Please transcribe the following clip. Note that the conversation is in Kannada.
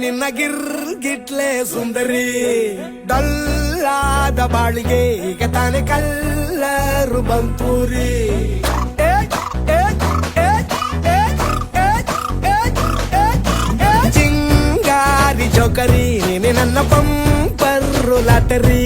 ನಿನ್ನ ಗಿರ್ಗಿಟ್ಲೆ ಸುಂದರಿ ಡಲ್ಲಾದ ಬಾಳಿಗೆ ಈಗ ತಾನೆ ಕಲ್ಲರು ಬಂತೂರಿ ಚಿಂಗಾರಿ ಚೌಕರಿ ನೀನೆ ನನ್ನ ಬಂಪರು ಲಾಟರಿ